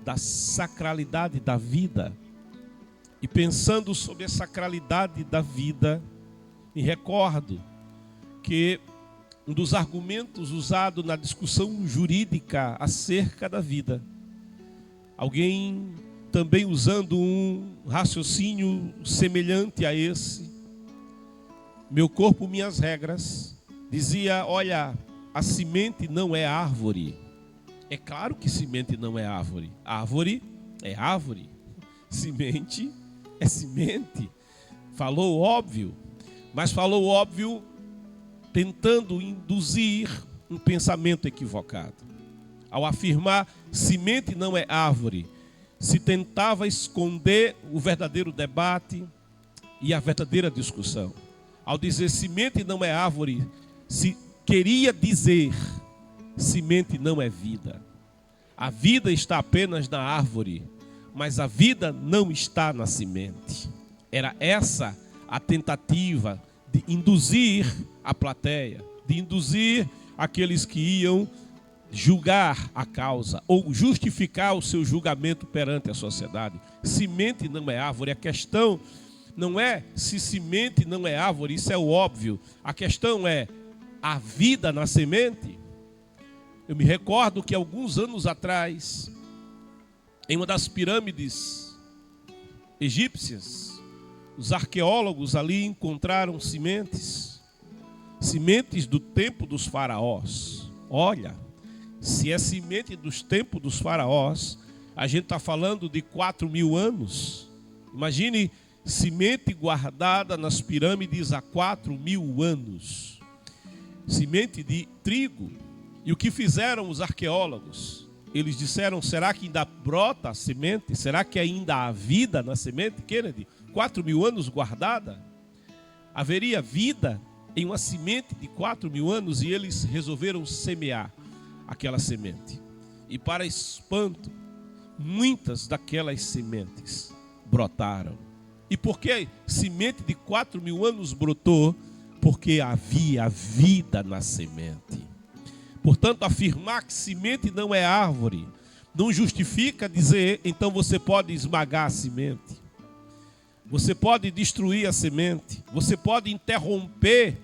da sacralidade da vida. E pensando sobre a sacralidade da vida, me recordo que um dos argumentos usados na discussão jurídica acerca da vida, alguém também usando um raciocínio semelhante a esse, meu corpo, minhas regras, dizia: olha, a semente não é árvore. É claro que semente não é árvore. Árvore é árvore. Semente é semente. Falou óbvio, mas falou óbvio tentando induzir um pensamento equivocado. Ao afirmar semente não é árvore, se tentava esconder o verdadeiro debate e a verdadeira discussão. Ao dizer semente não é árvore, se queria dizer semente não é vida. A vida está apenas na árvore, mas a vida não está na semente. Era essa a tentativa de induzir a plateia, de induzir aqueles que iam julgar a causa ou justificar o seu julgamento perante a sociedade. Semente não é árvore. A questão não é se semente não é árvore, isso é o óbvio. A questão é a vida na semente. Eu me recordo que alguns anos atrás, em uma das pirâmides egípcias, os arqueólogos ali encontraram sementes do tempo dos faraós. Olha, se é semente dos tempos dos faraós, a gente está falando de 4.000 anos. Imagine semente guardada nas pirâmides há 4.000 anos. Semente de trigo. E o que fizeram os arqueólogos? Eles disseram: será que ainda brota a semente? Será que ainda há vida na semente, Kennedy? 4.000 anos guardada? Haveria vida em uma semente de 4.000 anos? E eles resolveram semear aquela semente. E para espanto, muitas daquelas sementes brotaram. E por que semente de 4.000 anos brotou? Porque havia vida na semente. Portanto, afirmar que semente não é árvore não justifica dizer: então você pode esmagar a semente, você pode destruir a semente, você pode interromper.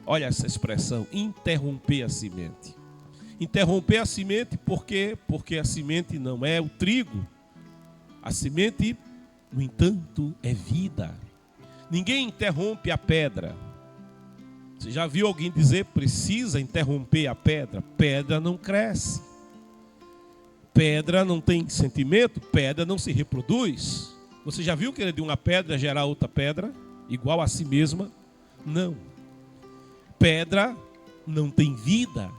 Olha essa expressão: interromper a semente. Interromper a semente por quê? Porque a semente não é o trigo. A semente, no entanto, é vida. Ninguém interrompe a pedra. Você já viu alguém dizer: precisa interromper a pedra? Pedra não cresce. Pedra não tem sentimento. Pedra não se reproduz. Você já viu que de uma pedra gerar outra pedra igual a si mesma? Não. Pedra não tem vida.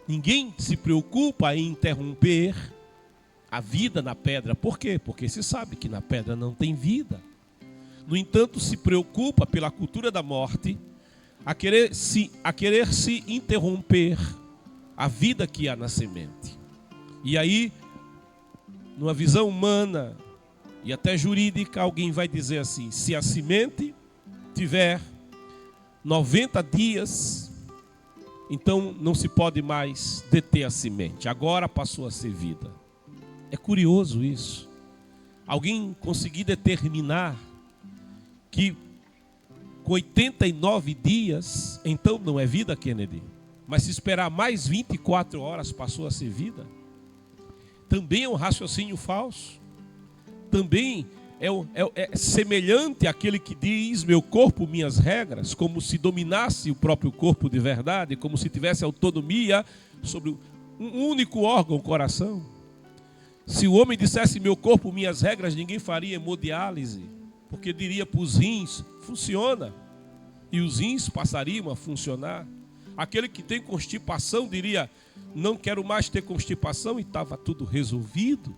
Ninguém se preocupa em interromper a vida na pedra. Por quê? Porque se sabe que na pedra não tem vida. No entanto, se preocupa pela cultura da morte, a querer se interromper a vida que há na semente. E aí, numa visão humana e até jurídica, alguém vai dizer assim: se a semente tiver 90 dias, então não se pode mais deter a semente. Agora passou a ser vida. É curioso isso. Alguém conseguir determinar que com 89 dias, então não é vida, Kennedy. Mas se esperar mais 24 horas, passou a ser vida. Também é um raciocínio falso. Também é semelhante àquele que diz: meu corpo, minhas regras, como se dominasse o próprio corpo de verdade, como se tivesse autonomia sobre um único órgão, o coração. Se o homem dissesse meu corpo, minhas regras, ninguém faria hemodiálise, porque diria para os rins: funciona, e os rins passariam a funcionar. Aquele que tem constipação diria: não quero mais ter constipação, e estava tudo resolvido.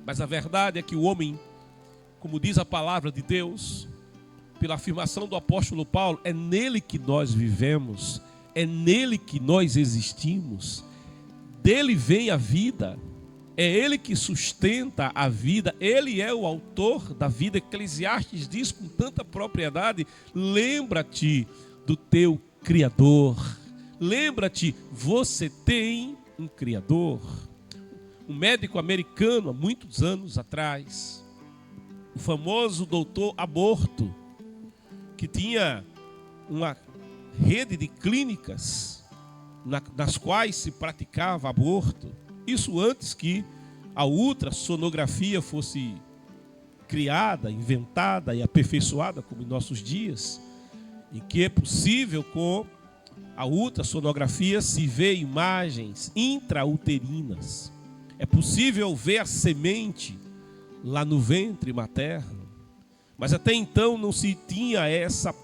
Mas a verdade é que o homem, como diz a palavra de Deus, pela afirmação do apóstolo Paulo, é nele que nós vivemos, é nele que nós existimos, dele vem a vida, é ele que sustenta a vida, ele é o autor da vida. Eclesiastes diz com tanta propriedade: lembra-te do teu Criador, lembra-te, você tem um Criador. um médico americano há muitos anos atrás, o famoso doutor Aborto, que tinha uma rede de clínicas nas quais se praticava aborto. Isso antes que a ultrassonografia fosse criada, inventada e aperfeiçoada como em nossos dias, em que é possível com a ultrassonografia se ver imagens intrauterinas. É possível ver a semente lá no ventre materno. Mas até então não se tinha essa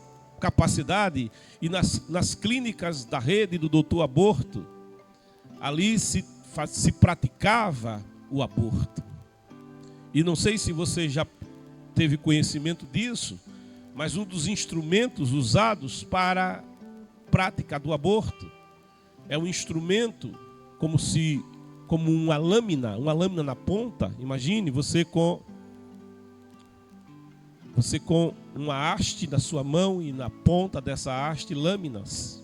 capacidade. E nas clínicas da rede do doutor Aborto, ali se praticava o aborto. E não sei se você já teve conhecimento disso, mas um dos instrumentos usados para a prática do aborto é um instrumento como uma lâmina na ponta. Imagine você com uma haste na sua mão e na ponta dessa haste lâminas.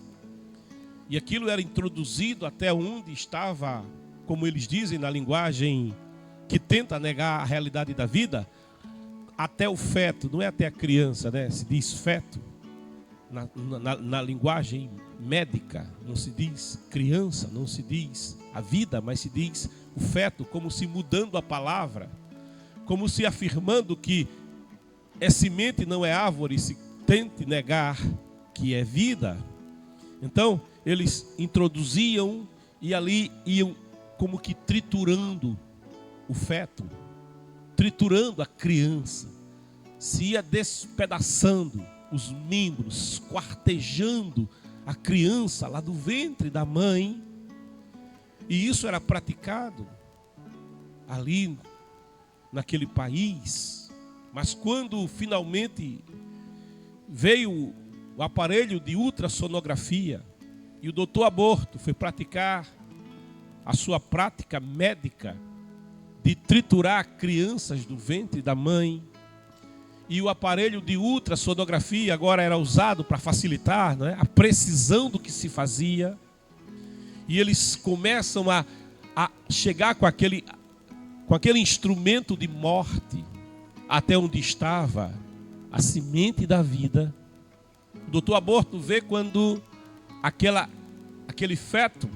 E aquilo era introduzido até onde estava, como eles dizem na linguagem que tenta negar a realidade da vida, até o feto, não é até a criança, né? Se diz feto. Na linguagem médica, não se diz criança, não se diz a vida, mas se diz o feto, como se mudando a palavra, como se afirmando que é semente, não é árvore, se tente negar que é vida. Então, eles introduziam e ali iam como que triturando o feto, triturando a criança, se ia despedaçando os membros, quartejando a criança lá do ventre da mãe. E isso era praticado ali naquele país. Mas quando finalmente veio o aparelho de ultrassonografia e o doutor Aborto foi praticar a sua prática médica de triturar crianças do ventre da mãe, e o aparelho de ultrassonografia agora era usado para facilitar, né, a precisão do que se fazia, e eles começam a chegar com aquele instrumento de morte até onde estava a semente da vida. O doutor Aborto vê quando aquele feto,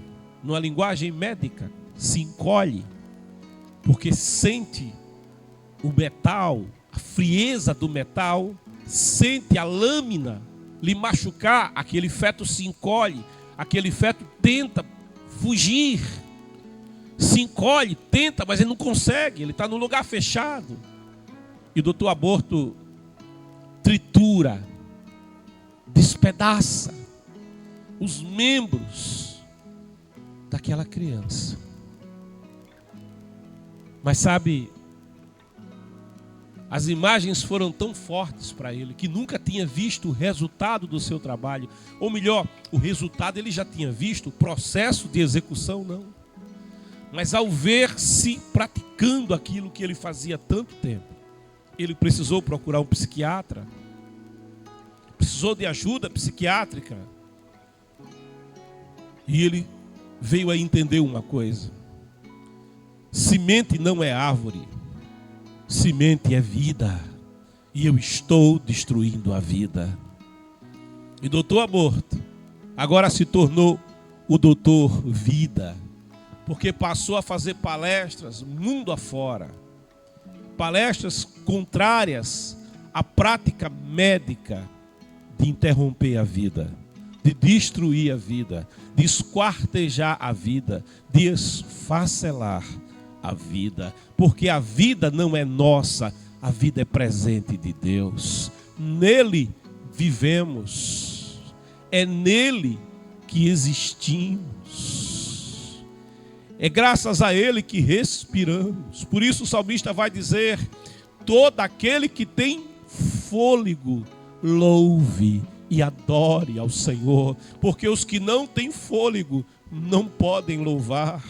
numa linguagem médica, se encolhe, porque sente o metal, a frieza do metal, sente a lâmina lhe machucar, aquele feto se encolhe, aquele feto tenta fugir, se encolhe, tenta, mas ele não consegue, ele está num lugar fechado. E o doutor Aborto tritura, despedaça os membros daquela criança. Mas sabe, as imagens foram tão fortes para ele que nunca tinha visto o resultado do seu trabalho. Ou melhor, o resultado ele já tinha visto, o processo de execução não. Mas ao ver-se praticando aquilo que ele fazia há tanto tempo, ele precisou procurar um psiquiatra, precisou de ajuda psiquiátrica. E ele veio a entender uma coisa: semente não é árvore, semente é vida, e eu estou destruindo a vida. E doutor Aborto agora se tornou o doutor Vida, porque passou a fazer palestras mundo afora, palestras contrárias à prática médica de interromper a vida, de destruir a vida, de esquartejar a vida, de esfacelar a vida, porque a vida não é nossa, a vida é presente de Deus. Nele vivemos, é nele que existimos, é graças a ele que respiramos. Por isso o salmista vai dizer: todo aquele que tem fôlego, louve e adore ao Senhor, porque os que não têm fôlego não podem louvar.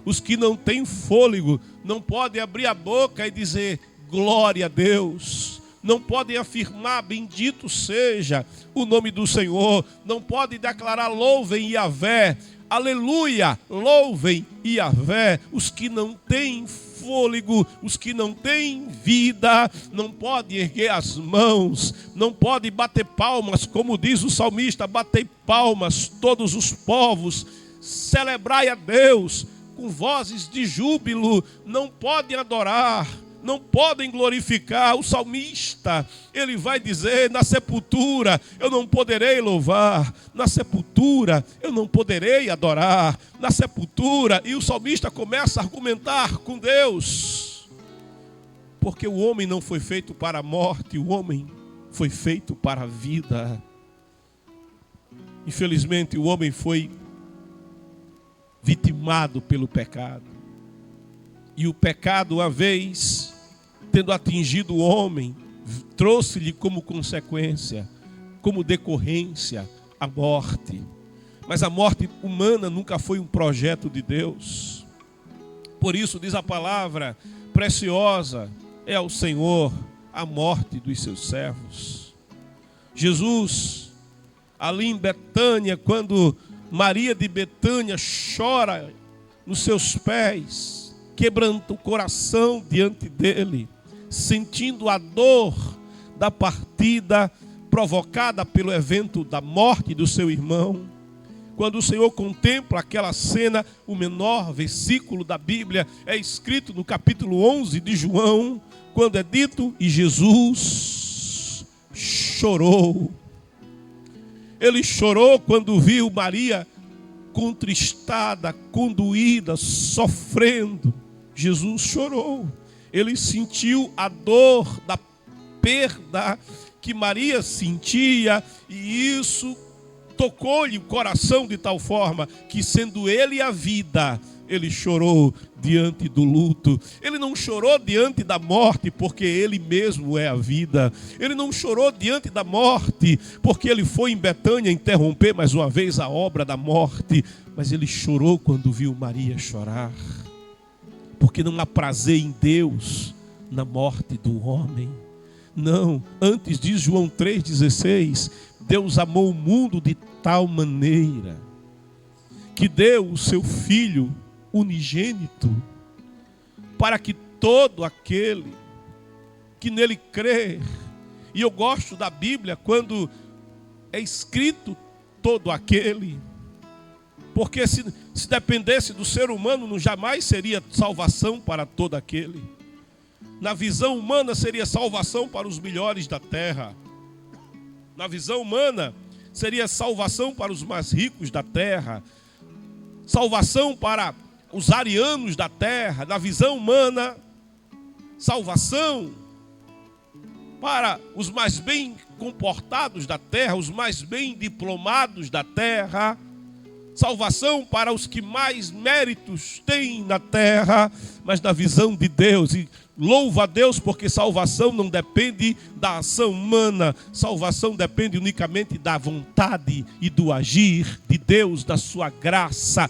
Os que não têm fôlego não podem abrir a boca e dizer glória a Deus. Não podem afirmar bendito seja o nome do Senhor. Não podem declarar louvem Yahvé aleluia, louvem Yahvé. Os que não têm fôlego, os que não têm vida, não podem erguer as mãos, não podem bater palmas, como diz o salmista: batei palmas todos os povos, celebrai a Deus com vozes de júbilo. Não podem adorar, não podem glorificar. O salmista, ele vai dizer: na sepultura eu não poderei louvar, na sepultura eu não poderei adorar, na sepultura. E o salmista começa a argumentar com Deus, porque o homem não foi feito para a morte, o homem foi feito para a vida. Infelizmente, o homem foi vitimado pelo pecado. E o pecado, uma vez tendo atingido o homem, trouxe-lhe como consequência, como decorrência, a morte. Mas a morte humana nunca foi um projeto de Deus. Por isso diz a palavra: preciosa é ao Senhor a morte dos seus servos. Jesus, ali em Betânia, quando Maria de Betânia chora nos seus pés, quebranta o coração diante dele, sentindo a dor da partida provocada pelo evento da morte do seu irmão. Quando o Senhor contempla aquela cena, o menor versículo da Bíblia é escrito no capítulo 11 de João, quando é dito: e Jesus chorou. Ele chorou quando viu Maria contristada, condoída, sofrendo. Jesus chorou. Ele sentiu a dor da perda que Maria sentia, e isso tocou-lhe o coração de tal forma que, sendo ele a vida, ele chorou diante do luto. Ele não chorou diante da morte, porque ele mesmo é a vida. Ele não chorou diante da morte, porque ele foi em Betânia interromper mais uma vez a obra da morte. Mas ele chorou quando viu Maria chorar, porque não há prazer em Deus na morte do homem. Não, antes diz João 3,16, Deus amou o mundo de tal maneira que deu o seu Filho unigênito, para que todo aquele que nele crer. E eu gosto da Bíblia quando é escrito todo aquele, porque se dependesse do ser humano, não jamais seria salvação para todo aquele. Na visão humana seria salvação para os melhores da terra. Na visão humana seria salvação para os mais ricos da terra, salvação para os arianos da terra. Na visão humana, salvação para os mais bem comportados da terra, os mais bem diplomados da terra, salvação para os que mais méritos têm na terra. Mas na visão de Deus, e louva a Deus, porque salvação não depende da ação humana, salvação depende unicamente da vontade e do agir de Deus, da sua graça.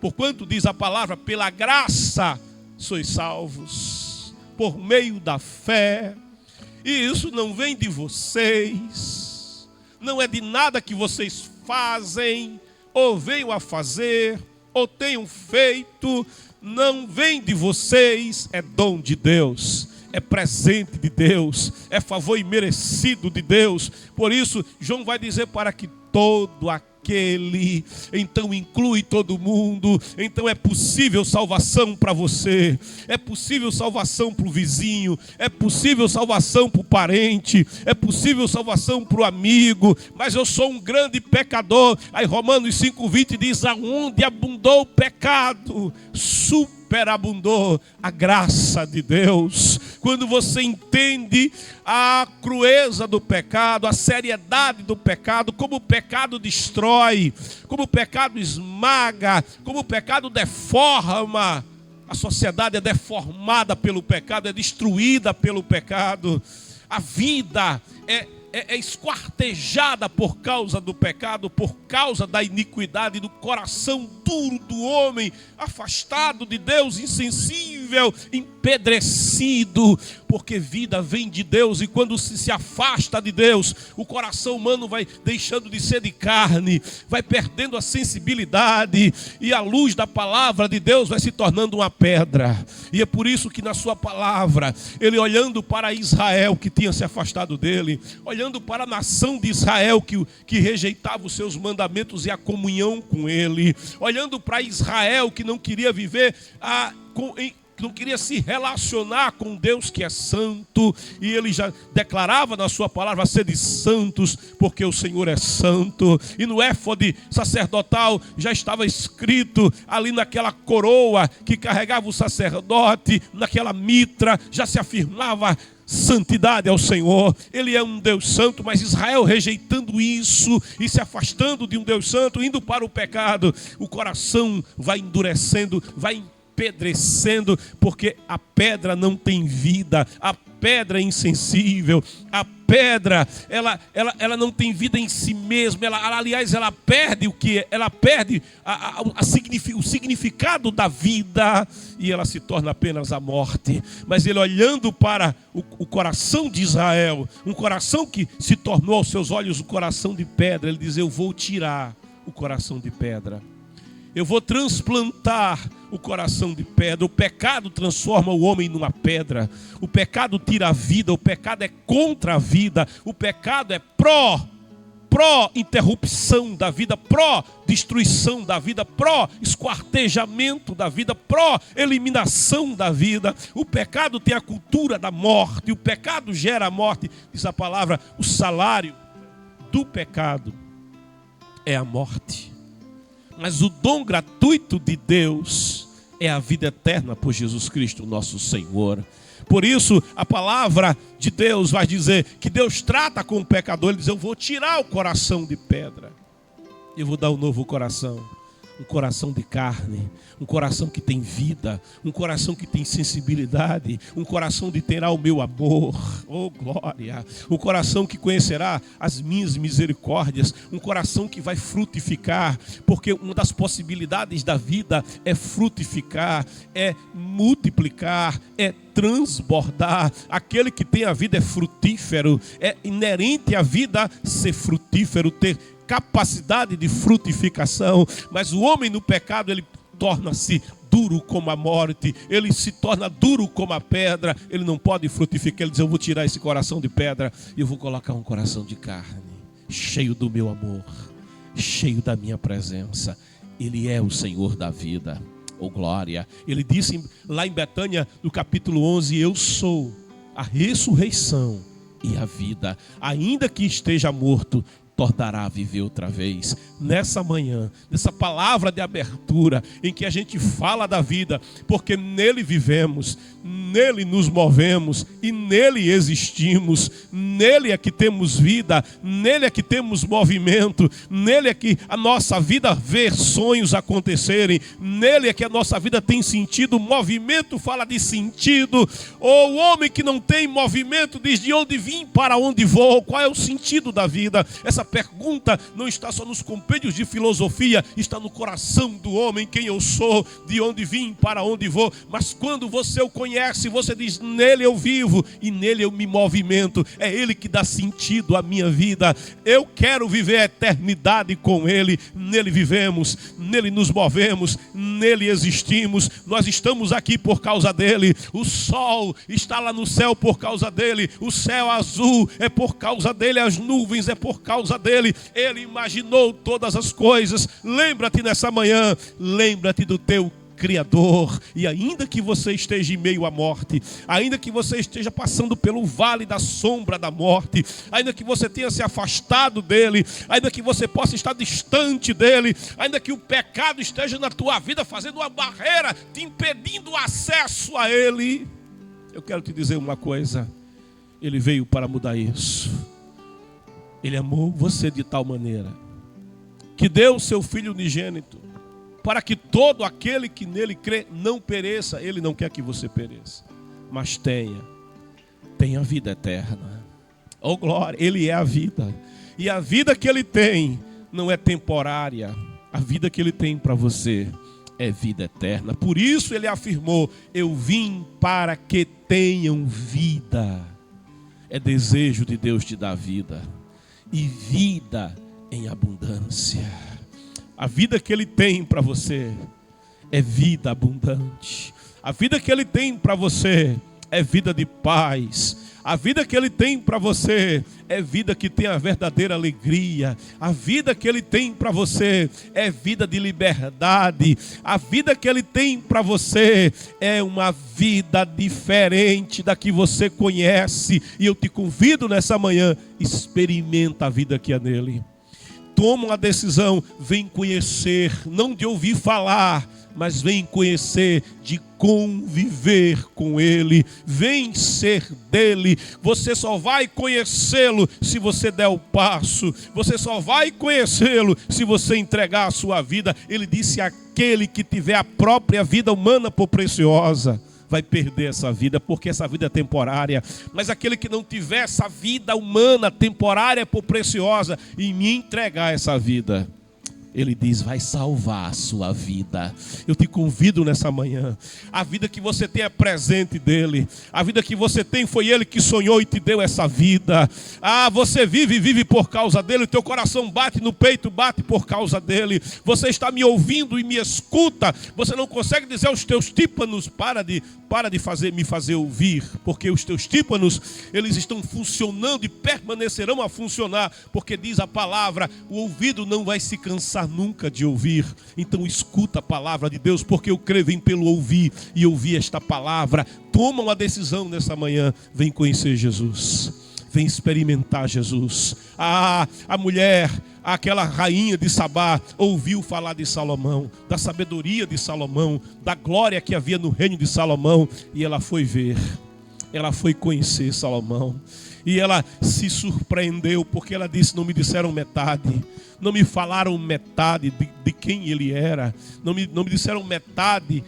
Porquanto diz a palavra: pela graça sois salvos, por meio da fé. E isso não vem de vocês, não é de nada que vocês fazem, ou venham a fazer, ou tenham feito. Não vem de vocês, é dom de Deus, é presente de Deus, é favor imerecido de Deus. Por isso, João vai dizer: para que todo aquele, então inclui todo mundo. Então é possível salvação para você, é possível salvação para o vizinho, é possível salvação para o parente, é possível salvação para o amigo. Mas eu sou um grande pecador. Aí Romanos 5,20 diz: aonde abundou o pecado, superabundou a graça de Deus. Quando você entende a crueza do pecado, a seriedade do pecado, como o pecado destrói, como o pecado esmaga, como o pecado deforma. A sociedade é deformada pelo pecado, é destruída pelo pecado. A vida é esquartejada por causa do pecado, por causa da iniquidade, do coração duro do homem, afastado de Deus, insensível insensível, empedrecido, porque vida vem de Deus, e quando se afasta de Deus, o coração humano vai deixando de ser de carne, vai perdendo a sensibilidade, e a luz da palavra de Deus vai se tornando uma pedra. E é por isso que na sua palavra, ele olhando para Israel que tinha se afastado dele, olhando para a nação de Israel que rejeitava os seus mandamentos e a comunhão com ele, olhando para Israel que não queria viver não queria se relacionar com Deus que é santo, e ele já declarava na sua palavra: sede santos, porque o Senhor é santo. E no éfode sacerdotal já estava escrito ali naquela coroa que carregava o sacerdote, naquela mitra, já se afirmava: santidade ao Senhor. Ele é um Deus santo, mas Israel rejeitando isso e se afastando de um Deus santo, indo para o pecado, o coração vai endurecendo, vai empedrecendo, porque a pedra não tem vida, a pedra é insensível, a pedra ela não tem vida em si mesma, aliás, ela perde o que? Ela perde o significado da vida, e ela se torna apenas a morte. Mas ele, olhando para o coração de Israel, um coração que se tornou aos seus olhos um coração de pedra, ele diz: eu vou tirar o coração de pedra, eu vou transplantar o coração de pedra. O pecado transforma o homem numa pedra. O pecado tira a vida. O pecado é contra a vida. O pecado é pró-interrupção da vida, pró-destruição da vida, pró-esquartejamento da vida, pró-eliminação da vida. O pecado tem a cultura da morte. O pecado gera a morte. Diz a palavra: o salário do pecado é a morte. Mas o dom gratuito de Deus é a vida eterna por Jesus Cristo, nosso Senhor. Por isso, a palavra de Deus vai dizer que Deus trata com o pecador. Ele diz: eu vou tirar o coração de pedra, eu vou dar um novo coração. Um coração de carne, um coração que tem vida, um coração que tem sensibilidade, um coração que terá o meu amor, oh glória, um coração que conhecerá as minhas misericórdias, um coração que vai frutificar, porque uma das possibilidades da vida é frutificar, é multiplicar, é transbordar. Aquele que tem a vida é frutífero, é inerente à vida ser frutífero, ter capacidade de frutificação. Mas o homem no pecado, ele torna-se duro como a morte, ele se torna duro como a pedra, ele não pode frutificar. Ele diz: eu vou tirar esse coração de pedra e eu vou colocar um coração de carne, cheio do meu amor, cheio da minha presença. Ele é o Senhor da vida, oh glória. Ele disse lá em Betânia, no capítulo 11: eu sou a ressurreição e a vida, ainda que esteja morto, tornará a viver outra vez. Nessa manhã, nessa palavra de abertura, em que a gente fala da vida, porque nele vivemos, nele nos movemos e nele existimos. Nele é que temos vida, nele é que temos movimento, nele é que a nossa vida vê sonhos acontecerem, nele é que a nossa vida tem sentido. Movimento fala de sentido. Ou o homem que não tem movimento diz: de onde vim, para onde vou? Qual é o sentido da vida? Essa pergunta não está só nos compêndios de filosofia, está no coração do homem: quem eu sou, de onde vim, para onde vou. Mas quando você o conhece, você diz: nele eu vivo e nele eu me movimento. É ele que dá sentido à minha vida. Eu quero viver a eternidade com ele. Nele vivemos, nele nos movemos, nele existimos. Nós estamos aqui por causa dele. O sol está lá no céu por causa dele. O céu azul é por causa dele. As nuvens é por causa dele. Ele imaginou todas as coisas. Lembra-te nessa manhã, lembra-te do teu Criador. E ainda que você esteja em meio à morte, ainda que você esteja passando pelo vale da sombra da morte, ainda que você tenha se afastado dele, ainda que você possa estar distante dele, ainda que o pecado esteja na tua vida fazendo uma barreira, te impedindo o acesso a ele, eu quero te dizer uma coisa: ele veio para mudar isso. Ele amou você de tal maneira que deu o seu Filho unigênito, para que todo aquele que nele crê não pereça. Ele não quer que você pereça, mas tenha vida eterna. Oh glória, ele é a vida. E a vida que ele tem não é temporária. A vida que ele tem para você é vida eterna. Por isso ele afirmou: eu vim para que tenham vida. É desejo de Deus te dar vida, e vida em abundância. A vida que Ele tem para você é vida abundante. A vida que Ele tem para você é vida de paz. A vida que Ele tem para você é vida que tem a verdadeira alegria. A vida que Ele tem para você é vida de liberdade. A vida que Ele tem para você é uma vida diferente da que você conhece. E eu te convido nessa manhã, experimenta a vida que há nele. Toma uma decisão, vem conhecer, não de ouvir falar, mas vem conhecer, de conviver com Ele, vem ser dele. Você só vai conhecê-lo se você der o passo, você só vai conhecê-lo se você entregar a sua vida. Ele disse: aquele que tiver a própria vida humana por preciosa, vai perder essa vida, porque essa vida é temporária. Mas aquele que não tiver essa vida humana temporária por preciosa e me entregar essa vida, Ele diz, vai salvar a sua vida. Eu te convido nessa manhã. A vida que você tem é presente dele. A vida que você tem foi ele que sonhou e te deu essa vida. Você vive por causa dele. O teu coração bate no peito, bate por causa dele. Você está me ouvindo e me escuta. Você não consegue dizer aos teus tímpanos, para de me fazer ouvir. Porque os teus tímpanos, eles estão funcionando e permanecerão a funcionar. Porque diz a palavra, o ouvido não vai se cansar nunca de ouvir. Então escuta a palavra de Deus, porque eu creio vem pelo ouvir, e ouvir esta palavra. Toma uma decisão nessa manhã, vem conhecer Jesus, vem experimentar Jesus. A mulher, aquela rainha de Sabá, ouviu falar de Salomão, da sabedoria de Salomão, da glória que havia no reino de Salomão, e ela foi ver, ela foi conhecer Salomão. E ela se surpreendeu, porque ela disse, não me disseram metade, não me falaram metade de quem ele era, não me disseram metade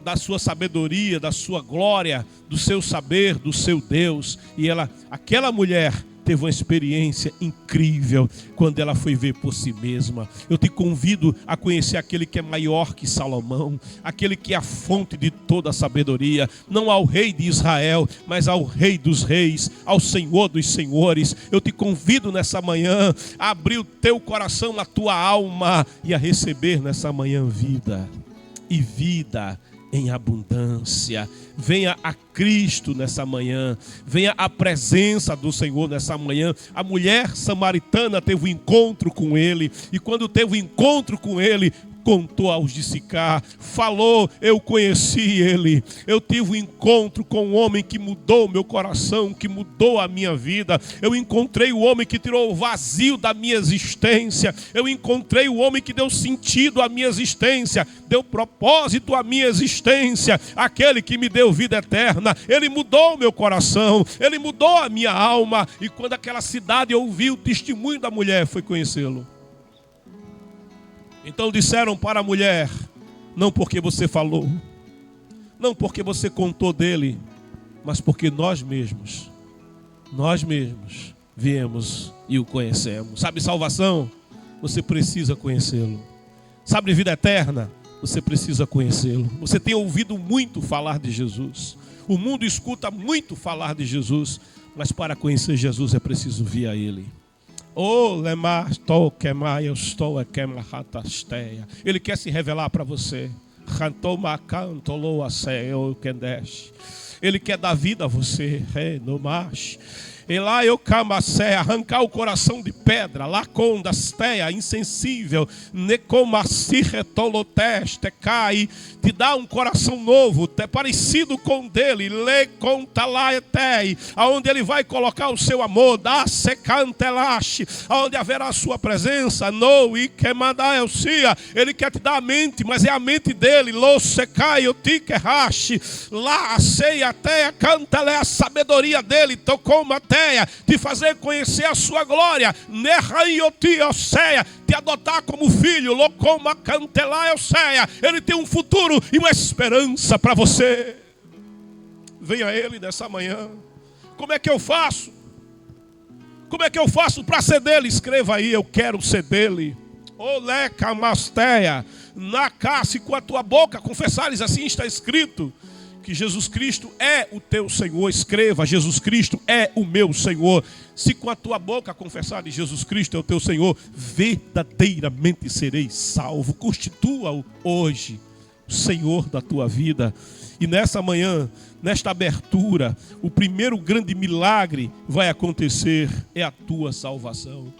da sua sabedoria, da sua glória, do seu saber, do seu Deus. E aquela mulher teve uma experiência incrível quando ela foi ver por si mesma. Eu te convido a conhecer aquele que é maior que Salomão, aquele que é a fonte de toda a sabedoria, não ao rei de Israel, mas ao rei dos reis, ao Senhor dos senhores. Eu te convido nessa manhã a abrir o teu coração, a tua alma, e a receber nessa manhã vida, e vida em abundância. Venha a Cristo nessa manhã, venha a presença do Senhor nessa manhã. A mulher samaritana teve um encontro com ele, e quando teve um encontro com ele, contou aos de Sicar, falou, eu conheci ele, eu tive um encontro com um homem que mudou o meu coração, que mudou a minha vida. Eu encontrei o homem que tirou o vazio da minha existência, eu encontrei o homem que deu sentido à minha existência, deu propósito à minha existência, aquele que me deu vida eterna. Ele mudou o meu coração, ele mudou a minha alma. E quando aquela cidade ouviu o testemunho da mulher, foi conhecê-lo. Então disseram para a mulher, não porque você falou, não porque você contou dele, mas porque nós mesmos viemos e o conhecemos. Sabe salvação? Você precisa conhecê-lo. Sabe vida eterna? Você precisa conhecê-lo. Você tem ouvido muito falar de Jesus. O mundo escuta muito falar de Jesus, mas para conhecer Jesus é preciso vir a ele. Ele quer se revelar para você. Ele quer dar vida a você. E lá eu camacé, arrancar o coração de pedra, lacondasteia, insensível, necomacirretoloteste, cai, te dá um coração novo, parecido com o dele, lecontalaetei, aonde ele vai colocar o seu amor, dá secantelaste, aonde haverá a sua presença, no iquemadaelcia. Ele quer te dar a mente, mas é a mente dele, lo secai, o tiquerraste, lá a ceia até cantale, a sabedoria dele, tocou maté, te fazer conhecer a sua glória, te adotar como filho, ele tem um futuro e uma esperança para você. Venha a ele nessa manhã. Como é que eu faço? Como é que eu faço para ser dele? Escreva aí, eu quero ser dele. Oleca masteia, Se com a tua boca confessares, assim está escrito, que Jesus Cristo é o teu Senhor. Escreva: Jesus Cristo é o meu Senhor. Se com a tua boca confessares Jesus Cristo é o teu Senhor, verdadeiramente sereis salvo. Constitua-o hoje o Senhor da tua vida. E nessa manhã, nesta abertura, o primeiro grande milagre vai acontecer, é a tua salvação.